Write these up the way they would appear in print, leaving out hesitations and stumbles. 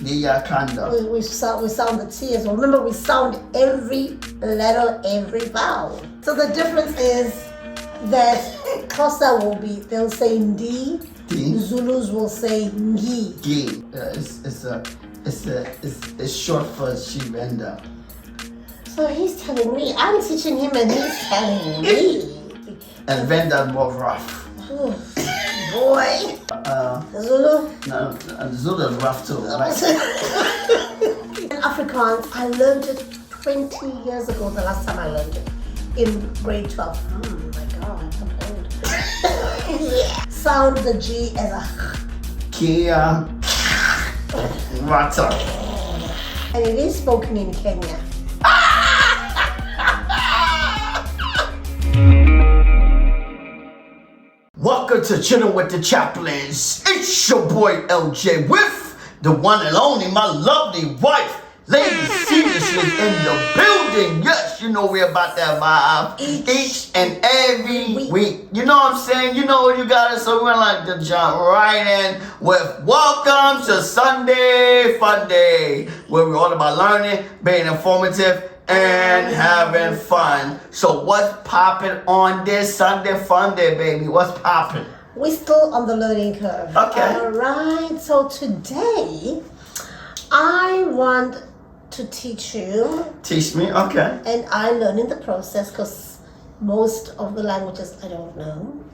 Nia Kanda. We sound the T as well. Remember, we sound every letter, every vowel. So the difference is that Xhosa they'll say Ndi. D. Zulus will say Ngi. G. It's short for Shivenda. So he's telling me, I'm teaching him and he's telling me. And Venda more rough. Boy. Zulu? No, Zulu is rough too, right? In Afrikaans, I learned it 20 years ago, the last time I learned it, in grade 12. Oh my God, I'm old. Sound the G as a Kia Rata. and it is spoken in Kenya. Welcome to Chilling with the Chaplins. It's your boy LJ with the one and only, my lovely wife, Lady Siza in the building. Yes, you know we're about that vibe each and every week. You know what I'm saying? You know what you got it. So we're like to jump right in with welcome to Sunday Funday, where we're all about learning, being informative, and having fun. So what's popping on this Sunday Funday, baby? What's popping? We're still on the learning curve. Okay. All right. So today, I want to teach you. Teach me, okay. And I learn in the process because most of the languages I don't know.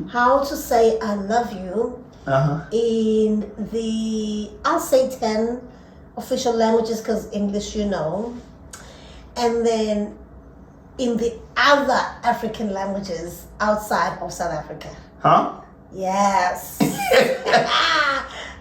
How to say I love you in the, I'll say 10 official languages because English you know. And then in the other African languages outside of South Africa. Huh? Yes.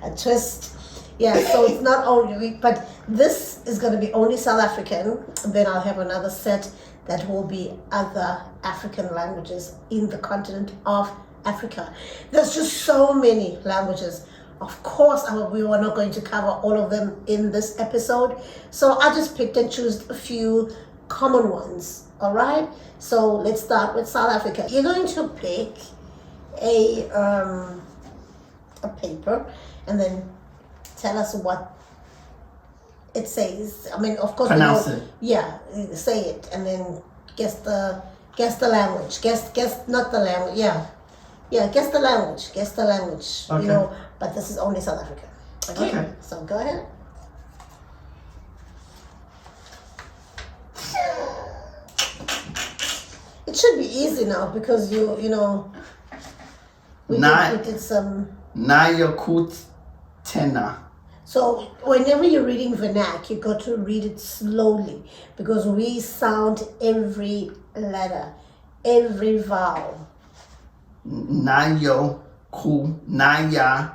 A twist. Yeah, so it's not only, but this is going to be only South African. Then I'll have another set that will be other African languages in the continent of Africa. There's just so many languages. Of course, we were not going to cover all of them in this episode. So I just picked and chose a few common ones. All right. So let's start with South Africa. You're going to pick a paper and then tell us what it says. I mean, of course, pronounce it. Yeah, say it and then guess the language. Guess not the language. Yeah, guess the language. Okay. You know, but this is only South Africa. Okay. So go ahead. It should be easy now because you know we did some Naya Kutena. So whenever you're reading vernac, you got to read it slowly because we sound every letter, every vowel. Naya Kutena.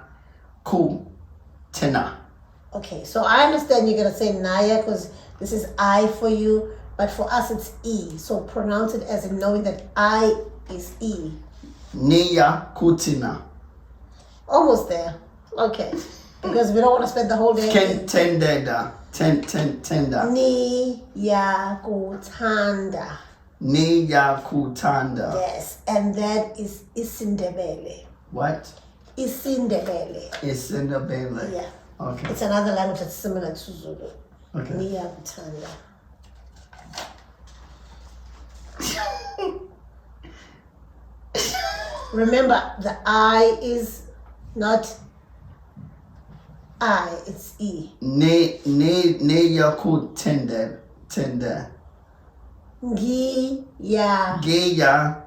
Okay, so I understand you're gonna say Naya because this is I for you, but for us it's E. So pronounce it as in knowing that I is E. Naya Kutina. Almost there. Okay. Because we don't want to spend the whole day. Tenda. Ni ya kutanda. Ni ya kutanda. Yes, and that is Isindebele. What? Isindebele. Isindebele. Yeah. Okay. It's another language that's similar to Zulu. Okay. Ni ya kutanda. Remember, the I is not I, it's E. Ne ya kutenda. Gi ya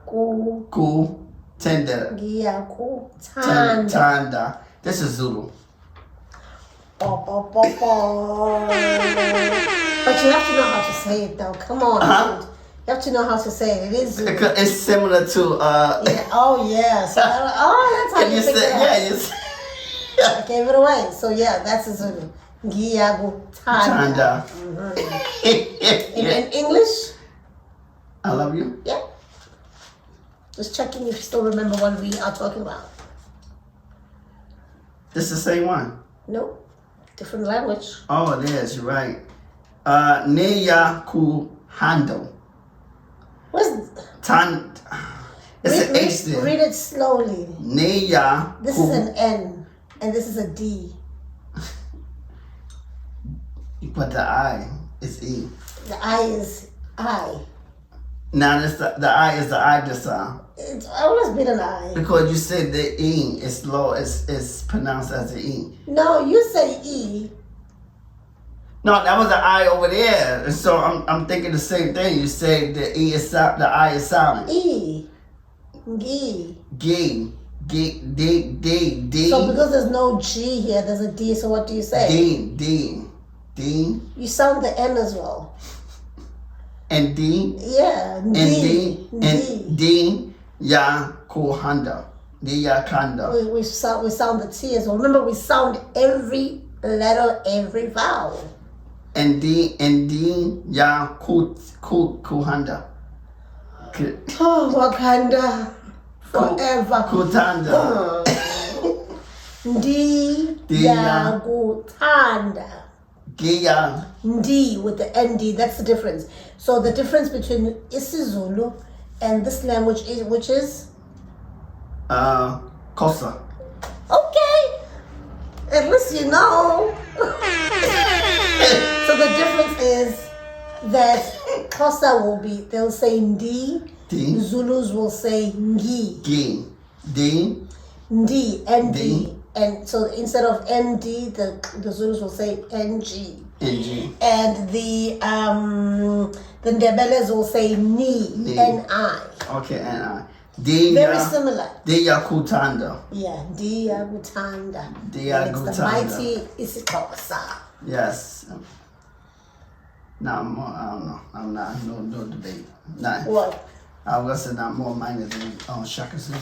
ku tenda. Gi ya ku tanda. Tanda. This is Zulu. But you have to know how to say it though. Come on. Dude. You have to know how to say it. It is Zulu. It's similar to Yeah. Oh yeah. So that's how you say it. Yeah, you say. I gave it away. So yeah, that's a Zulu. Giyagu Tanda. In English? I love you. Yeah. Just checking if you still remember what we are talking about. This is the same one. No. Different language. Oh, it is. You're right. Neya ku handle. Where's Tan. It's an H there. Read it slowly. Neya. This is an N and this is a D. but the I is E. The I is I. Now the I is the I just It's always been an I. because you said the E is low, it's pronounced as an E. No, you say E. No, that was the I over there. And so I'm thinking the same thing. You say the E is the I is silent. E. G. G. G. D. D. D. So because there's no G here, there's a D. So what do you say? D. D. D. You sound the N as well. And D. Yeah. And D. And D. Ya Kohanda. D. Ya Kanda. We sound the T as well. Remember, we sound every letter, every vowel. And D. Ya Kuhanda. Oh, Wakanda. Forever. Kutanda. Ndi Ya. Yakutanda. Gia. Ndi with the ND, that's the difference. So the difference between isiZulu and this language is, which is? Kosa. Okay. At least you know. So the difference is that Xhosa will be, they'll say Ndi. D. Zulus will say Ngi. G. D. Ndi, ND. D. And so instead of ND, the Zulus will say NG. NG. And the Ndebeles will say Ni, Ni. N-I. Okay, and I. D. Very similar. D. Ya Kutanda. Yeah, Dia Gutanda. Dia And it's the Gutanda. mighty Isikosa. Yes. Now more. I don't know. I'm not. No debate. Not. What? I was gonna say not more minor than Shaka Zulu.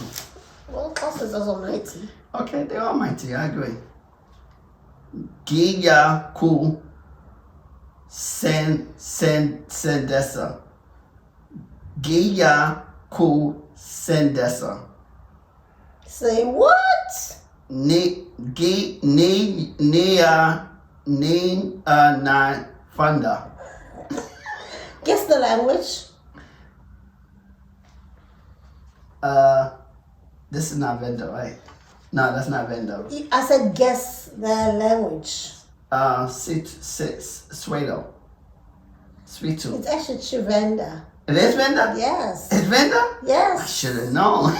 Well, Kosa is also mighty. Okay, they're all mighty. I agree. Giya Ku Sendesa. Giya Ku Sendesa. Say what? Na Funda. Guess the language. This is not Venda, right? No, that's not Venda. I said guess the language. Swedo. Sweetu. It's actually Chivenda. It is Venda? Yes. It's Venda? I Yes. should have known.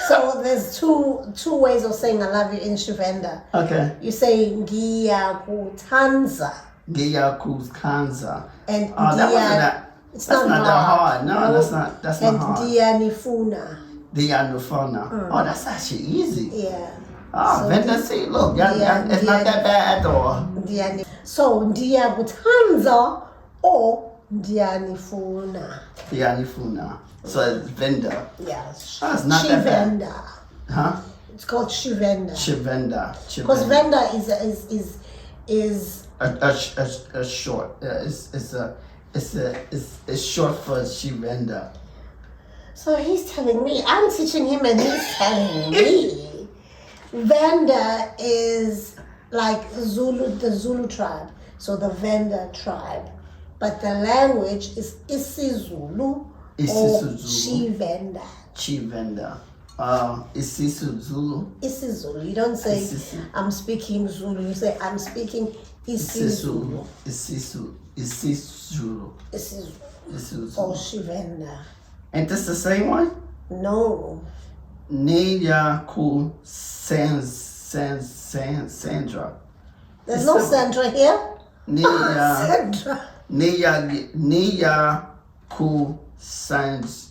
So there's two ways of saying I love you in Chivenda. Okay. You say Ngiyakutanza. Giya Kanza. And Oh, that wasn't that. It's That's not that hard. No, that's not and hard. Dianifuna. Dia Nufona. Oh, that's actually easy. Yeah. Oh, So Venda, see, look, it's not that bad at all. So Ndiyakutanza or Dianifuna. Dia Nifuna. So it's Venda. Yes. Oh, it's not that bad. Shivenda. Huh? It's called Shivenda. Chivenda. Because Venda is A short. It's short for Shivenda. so he's telling me, I'm teaching him and he's telling me. Venda is like Zulu, the Zulu tribe. So the Venda tribe. But the language is isiZulu or Chivenda. Chivenda. Isisu Zulu. isiZulu. You don't say Isisu. I'm speaking Zulu. You say I'm speaking isiZulu. Isisu. isiZulu or Chivenda. Ain't this the same one? No. Niya Ku Sandra. There's It's no the- Sandra here. Niya Sandra. Niya Ku Sans.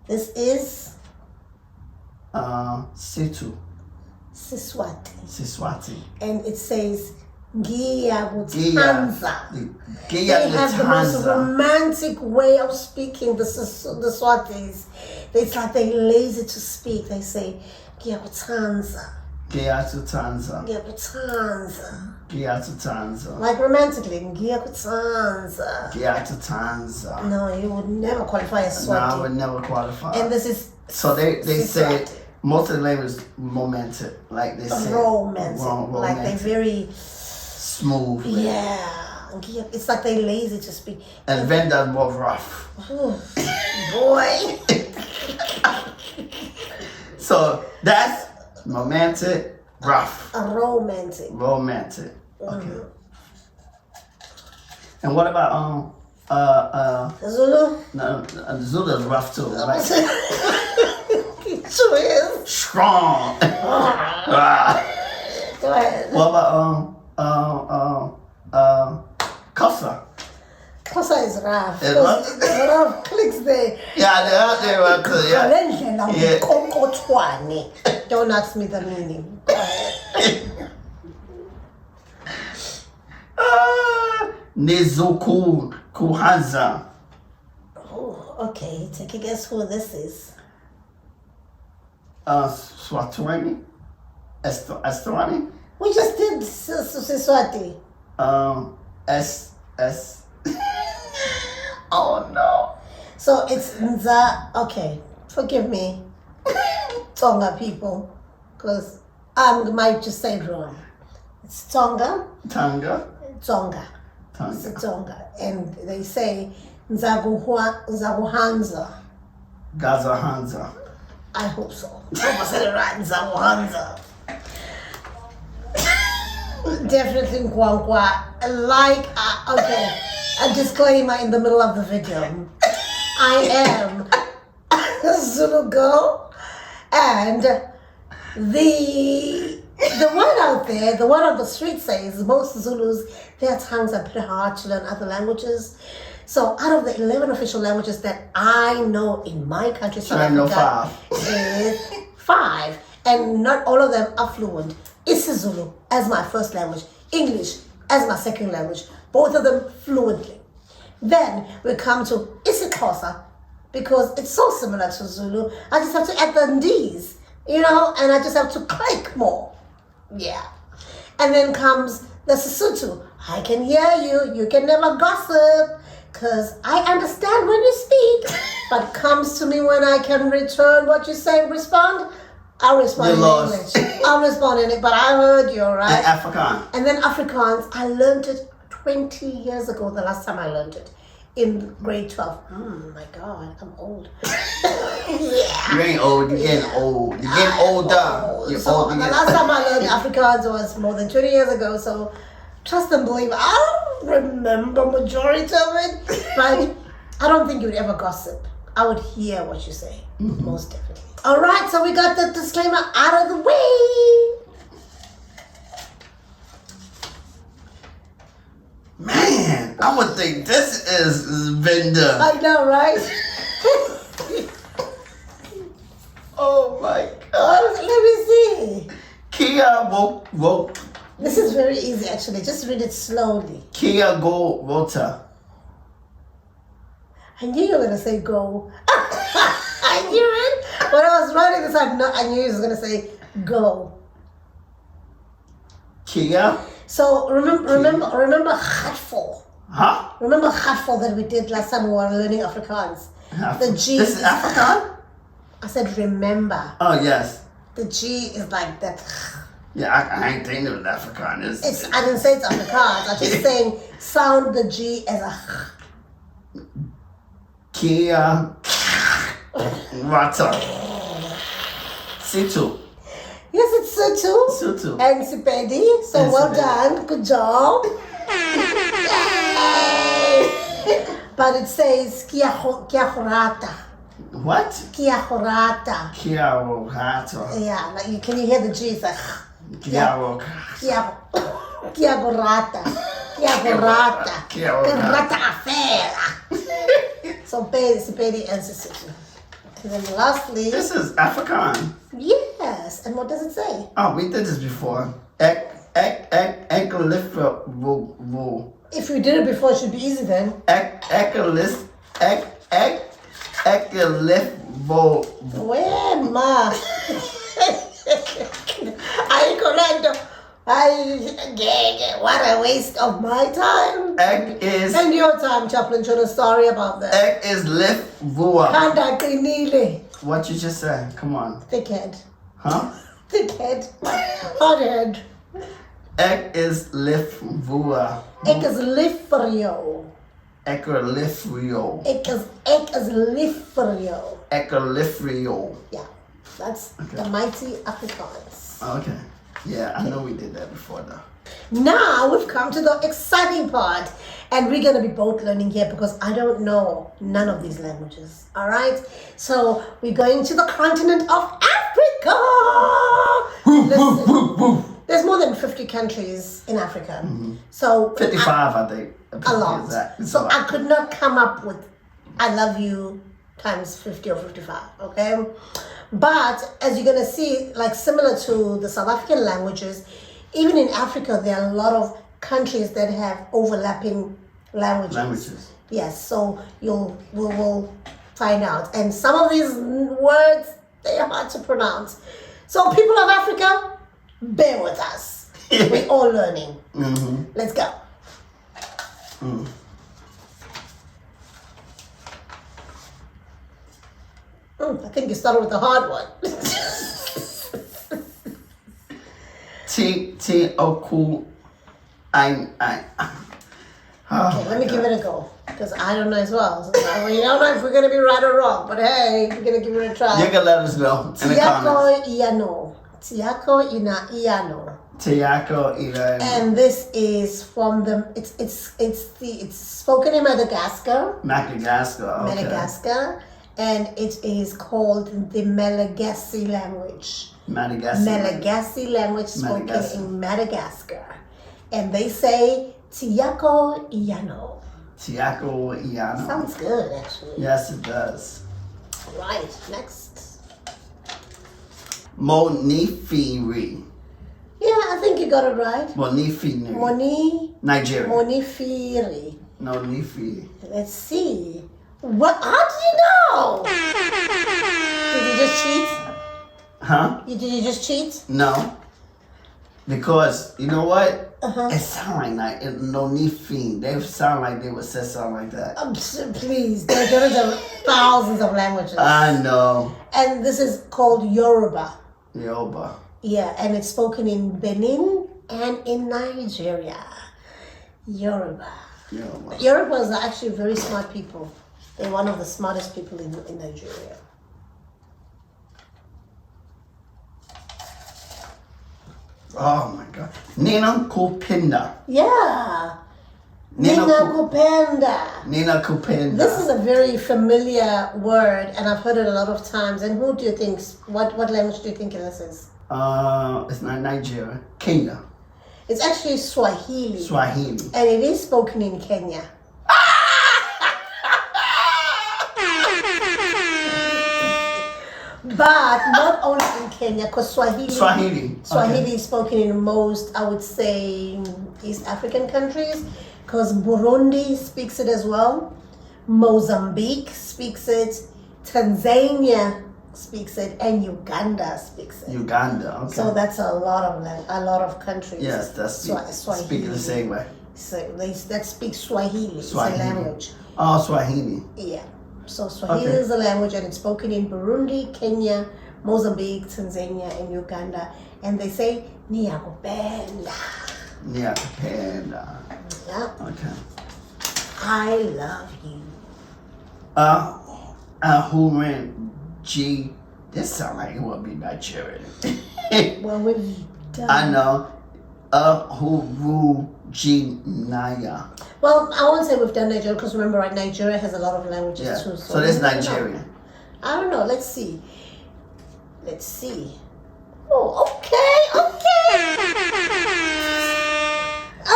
This is Situ. Siswati. Siswati. And it says Giyabutanza. They have the most romantic way of speaking, the Swatis. It's like they're lazy to speak. They say Giyabutanza. Giatutanza. Giyabutanza. Giatutanza. Like romantically, Giyabutanza. Giatutanza. No, you would never qualify as No, I Swati. would never qualify. And this is So they say Siswati. most of the language is romantic, like they say. Romantic. Like they're very smooth. It's like they're lazy to speak. And Venda more rough. Boy. So that's romantic, rough, A romantic. romantic. Okay. And what about Zulu? no, Zulu is rough too, right? It sure is. Strong. Ah. Go ahead. What about Kosa? Is rough. It's rough? There's a lot of clicks there. Yeah, they're rough too. Yeah. Kalendlela Yeah. ukokotwane. Don't ask me the meaning. Go ahead. Nizuku Kuhanza. Oh, okay. Take a guess who this is. Swatini. Estorani. We just did Siswati. S. Oh no. So it's Nza. Okay, forgive me, Tonga people, because I might just say it wrong. It's Tonga. Tonga. It's a Tonga, and they say Nzaguhanza. Gaza Hanza. I hope so. I hope I said it right. Nzaguhanza. Definitely Nkwankwa. Like, okay, a disclaimer in the middle of the video. I am a Zulu girl, and the word out there, the word on the street says most Zulus, their tongues are pretty hard to learn other languages. So out of the 11 official languages that I know in my country, South Africa, is 5, and not all of them are fluent. isiZulu as my first language, English as my second language, both of them fluently. Then we come to isiXhosa, because it's so similar to Zulu. I just have to add the Nd's, and I just have to click more. Yeah. And then comes the Sesotho. I can hear you, you can never gossip, because I understand when you speak, but comes to me when I can return what you say and respond. I'll respond in English. I'll respond in it, but I heard you, all right? And Afrikaans. And then Afrikaans, I learned it 20 years ago, the last time I learned it, in grade 12. Oh my God, I'm old. Yeah. You ain't old, you're getting old. You're getting older. You're So old. the last time I learned Afrikaans was more than 20 years ago, so trust and believe, I don't remember majority of it, but I don't think you would ever gossip. I would hear what you say, most definitely. All right, so we got the disclaimer out of the way. Man, I would think this is Vinda. I know, right? Oh my God. Let me see. Kia woke. This is very easy, actually. Just read it slowly. Kia go rota. I knew you were going to say go. I knew it. When I was writing this, I knew you was going to say go. Kia. So remember Gatful. Huh? Remember Gatful that we did last time we were learning Afrikaans? The G. This is Afrikaan? I said remember. Oh, yes. The G is like that. Yeah, I ain't thinking of Afrikaan. I didn't say it's Afrikaans. I'm just saying sound the G as a Kia Rata. Situ. Yes, it's Sutu. Sutu. And Sipedi. So And well Sipedi. done. Good job. Yay. But it says Kiahorata. What? Kiahorata. Kia Rata. Yeah, like can you hear the G? It's like Kia Rata. Kiagorata. Kiagorata. Kiagorata. Rata affair. So Sipedi and Sisutu. And then lastly, This is Afrikaan. yes. And what does it say? Oh, we did this before. Ekalifro. If we did it before, it should be easy then. Ekalifro. Where ma? What a waste of my time. Egg is And your time, Chaplin. You're sorry about that. egg is lift vua. Kanda Kinile. What you just said? Come on. Thickhead. Huh? Thickhead. Hothead. Egg is lift vua. Ek is lief vir jou. Ekalifrio. Ek is lief vir jou. Ekalifrio. Yeah. That's the mighty Afrikaans. Okay. Yeah, I know we did that before though. Now we've come to the exciting part, and we're going to be both learning here because I don't know none of these languages. All right, so we're going to the continent of Africa. Listen, there's more than 50 countries in Africa. So 55, I think. a lot. So I could not come up with I love you times 50 or 55, okay? But as you're gonna see, like similar to the South African languages, even in Africa, there are a lot of countries that have overlapping languages. Yes, so we'll find out. And some of these words, they are hard to pronounce. So people of Africa, bear with us. We're all learning. Let's go. I think you started with the hard one. Okay, let me give it a go, because I don't know as well. So we don't know if we're going to be right or wrong, but hey, we're going to give it a try. You can let us know in the comments. Tiako Iano. Tiako Iano. And this is from the it's spoken in Madagascar. Okay. Madagascar, and it is called the Malagasy language. Malagasy language spoken in Madagascar, and they say Tiako Iano. Tiako Iano. Sounds good, actually. Yes, it does. Right, next. Monifiri. Yeah, I think you got it right. Monifiri. Nigeria. Monifiri. No, Nifi. Let's see. What? How did you know? Did you just cheat? Huh? Did you just cheat? No. Because, you know what? It sounds like no Nifi. They sound like they would say something like that. Please, there are thousands of languages. I know. And this is called Yoruba. Yoruba. Yeah, and it's spoken in Benin and in Nigeria. Yoruba. Yorubas are actually very smart people. They're one of the smartest people in Nigeria. Oh my God. Nina Kupinda. Yeah. Nina Kupenda. Nina Kupinda. This is a very familiar word, and I've heard it a lot of times. And who do you think, what language do you think this is? It's not Nigeria. Kenya. It's actually Swahili. Swahili. And it is spoken in Kenya. But not only in Kenya, because Swahili is spoken in most, I would say, East African countries, because Burundi speaks it as well, Mozambique speaks it, Tanzania speaks it, and Uganda speaks it. Uganda, okay. So that's a lot of countries. Yes, that's speaking the same way. So that speaks Swahili. It's a language. Oh, Swahili. Yeah. So Swahili is a language, and it's spoken in Burundi, Kenya, Mozambique, Tanzania, and Uganda. And they say Niyakupenda. Niyakupenda. Yeah. Okay. I love you. Who ran G? This sound like it would be Nigerian. Well, we've done. I know. Who G Naya. Well, I won't say we've done Nigeria, because remember, right, Nigeria has a lot of languages too. So that's Nigerian. I don't know. Let's see. Oh, okay. I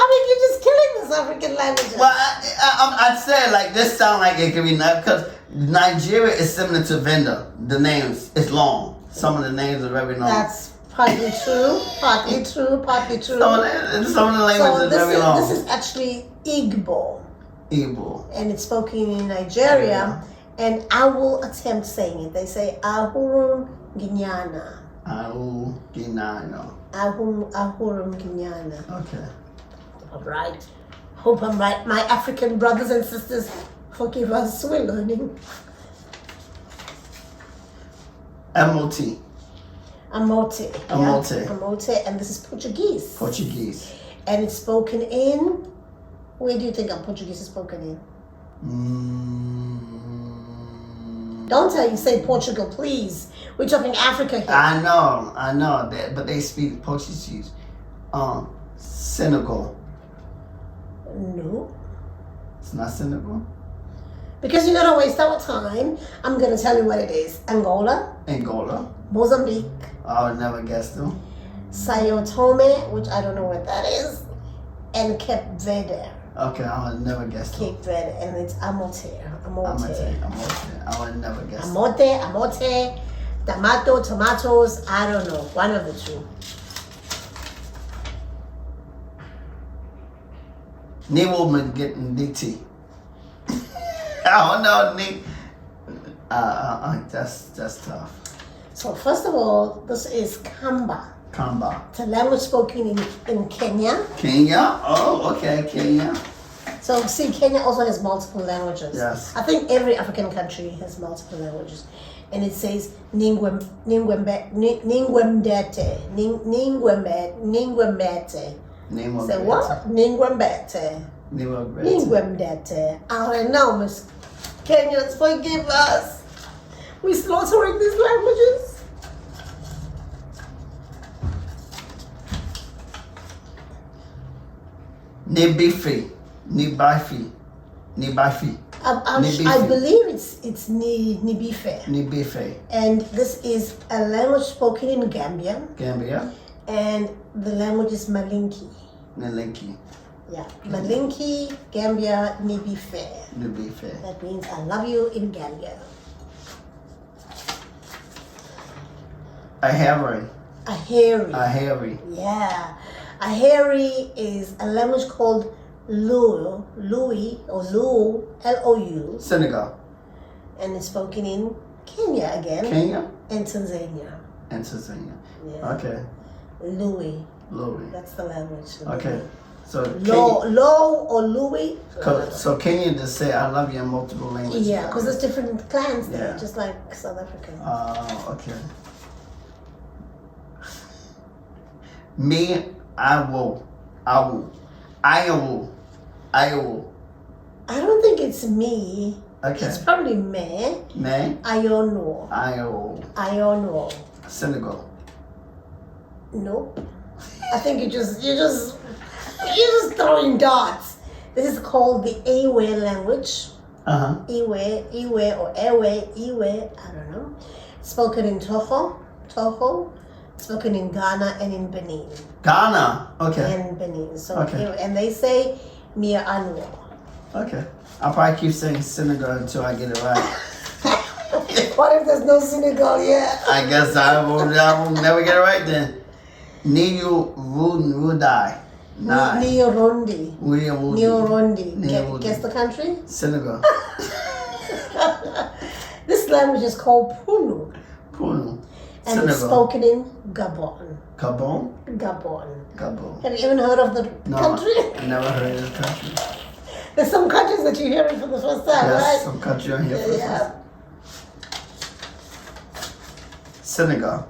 mean, you're just killing this African language. Well, I'd say like this sound like it could be because Nigeria is similar to Venda. The names is long. Some of the names are very long. That's partly true. So some of the languages are very long. This is actually Igbo. And it's spoken in Nigeria. And I will attempt saying it. They say Ahurum Ginyana. Ahurum Ginyana. Okay. All right. Hope I'm right. My African brothers and sisters, forgive us. We're learning. Amote. Amote, and this is Portuguese. And it's spoken in. Where do you think Portuguese is spoken in? Don't tell you say Portugal, please. We're talking Africa here. I know that, but they speak Portuguese. Senegal. No. It's not Senegal. Because you're gonna waste our time, I'm gonna tell you what it is. Angola, Mozambique, I would never guess them. Sao Tome, which I don't know what that is, and Cape Verde. Okay, I would never guess them. Cape Verde, and it's Amote. I would never guess them. Amote, tomatoes, I don't know. One of the two. New woman getting DT. Oh no, Nick. That's tough. So first of all, this is Kamba. It's a language spoken in Kenya. Kenya? Oh, okay, Kenya. So see, Kenya also has multiple languages. Yes. I think every African country has multiple languages. And it says Ningwembete. Say what? Ningwembete. I don't know, Miss Kenyans, forgive us. We're slaughtering these languages. Nibifi. I believe it's Nibife. And this is a language spoken in Gambia. And the language is Malinki. Yeah, Malinki, Gambia, Nibife. That means I love you in Gambia. Aheri. Yeah. Aheri is a language called Lou, L-O-U. Senegal. And it's spoken in Kenya again. And Tanzania. Yeah. Okay. Louis. Louis. That's the language. Okay. So Lo or Louis. So Kenya just say I love you in multiple languages. Yeah, because there's different clans there, Yeah. just like South Africa. Okay. Me, I will. I don't think it's me. Okay. It's probably me. Iono. Senegal. Nope. I think you're just throwing darts. This is called the Ewe language. Ewe or Ewe, I don't know. Spoken in Togo. Spoken in Ghana and in Benin. Okay. And Benin. So Okay. and they say Mia Anwo. Okay. I'll probably keep saying Senegal until I get it right. What if there's no Senegal yet? I guess I will never get it right then. Niu Rudai. Niorondi. Niorondi. Guess the country? Senegal. This language is called Punu. And Senegal. it's spoken in Gabon. Gabon. Have you even heard of the country? I never heard of the country. There's some countries that you're hearing for the first time, Yes, right? some country on here for the first time. Senegal.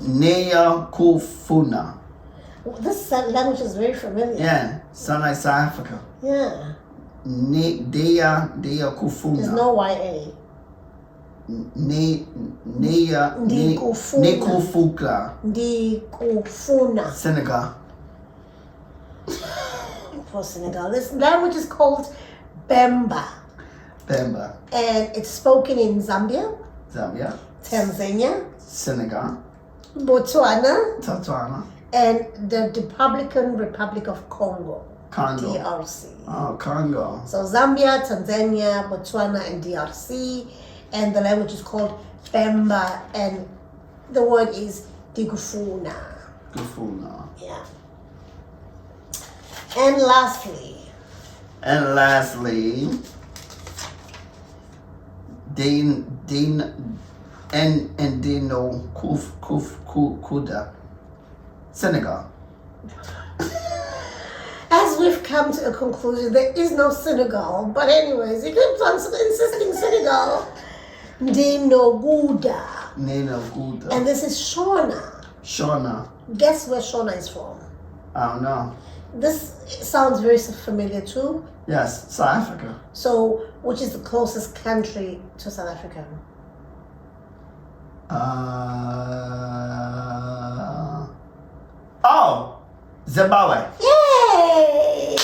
Nea Kufuna. This language is very familiar. Yeah, sound like South Africa. Yeah. Dea Kufuna. There's no YA. Ndikufuna. Senegal. For Senegal. This language is called Bemba. Bemba. And it's spoken in Zambia. Tanzania. Senegal. Botswana. And the Republic of Congo. DRC. Oh, Congo. So Zambia, Tanzania, Botswana, and DRC. And the language is called Bemba. And the word is Digufuna. Yeah. And lastly, Dino Kuda. Senegal. as we've come to a conclusion, there is no Senegal. But anyways, he keeps on insisting Senegal. Dino Guda. And this is Shona. Guess where Shona is from? I don't know. This sounds very familiar too. Yes, South Africa. So, which is the closest country to South Africa? Oh, Zimbabwe. Yay!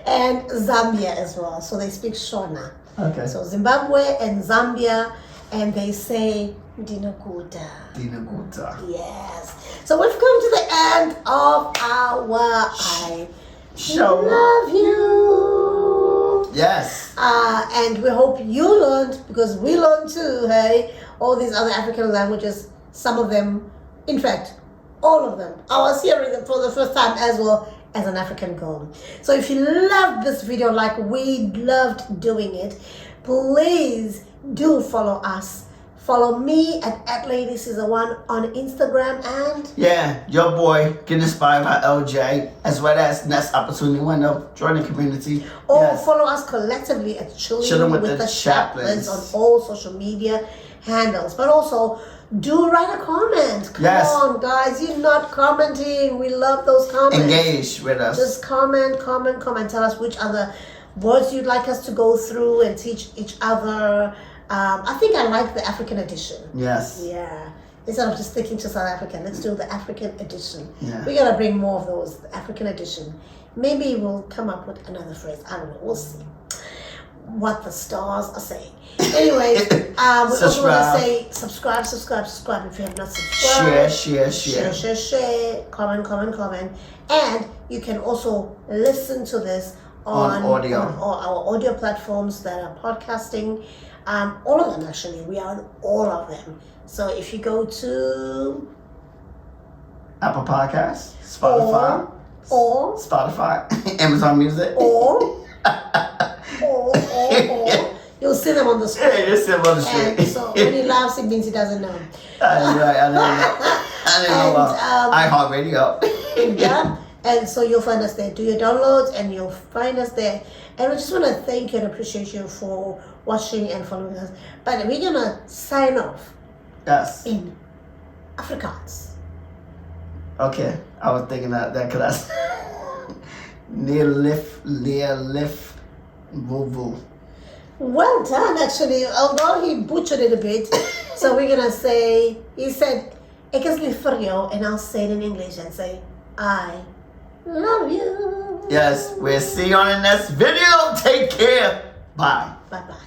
And Zambia as well. So they speak Shona. Okay. So Zimbabwe and Zambia, and they say Dinakuta. Dinakuta. Yes. So we've come to the end of our I Show. Love You. Yes. And we hope you learned, because we learned too, hey, all these other African languages, some of them, in fact, all of them. I was hearing them for the first time as well as an African girl. So if you loved this video like we loved doing it, please do follow us. Follow me at @LadySiza1 on Instagram and Yeah, your boy, get inspired by LJ, as well as next opportunity window, join the community. or Yes. follow us collectively at Chilling Chilling with with the the Chaplins Chaplins. on all social media handles. But also, do write a comment. Come Yes. on, guys, you're not commenting. We love those comments. Engage with us. Just comment. Tell us which other words you'd like us to go through and teach each other. I think I like the African edition. Yes. Yeah. Instead of just sticking to South African, let's do the African edition. Yeah. We're gonna bring more of those, the African edition. Maybe we'll come up with another phrase. I don't know. We'll see what the stars are saying. Anyways, we also want to say subscribe if you have not subscribed. Share. Comment. And you can also listen to this On audio. on all our audio platforms that are podcasting. All of them actually. We are on all of them. So if you go to Apple Podcasts, Spotify, or Amazon Music. or you'll see them on the screen. Hey, this is on the And street. so when he laughs, it means he doesn't know. I didn't know iHeartRadio. Yeah. And so you'll find us there. Do your downloads and you'll find us there. And we just want to thank you and appreciate you for watching and following us. But we're going to sign off Yes. in Afrikaans. Okay. I was thinking that class. Near lift, woo. Well done, actually. Although he butchered it a bit. So we're going to say, he said, ek is lief vir jou, and I'll say it in English and say, I love you. Yes. We'll see you on the next video. Take care. Bye. Bye-bye.